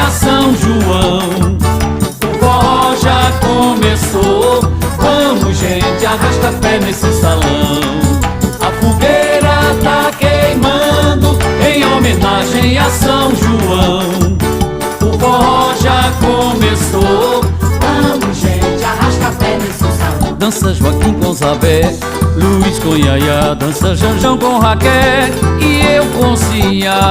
a São João. O forró já começou, vamos gente, arrasta pé nesse salão. A fogueira tá queimando em homenagem a São João. O forró já começou, Vamos gente, arrasta pé nesse salão. dança Joaquim com Zabé, Luiz com Yaya, dança Janjão com Raquel e eu com Cia.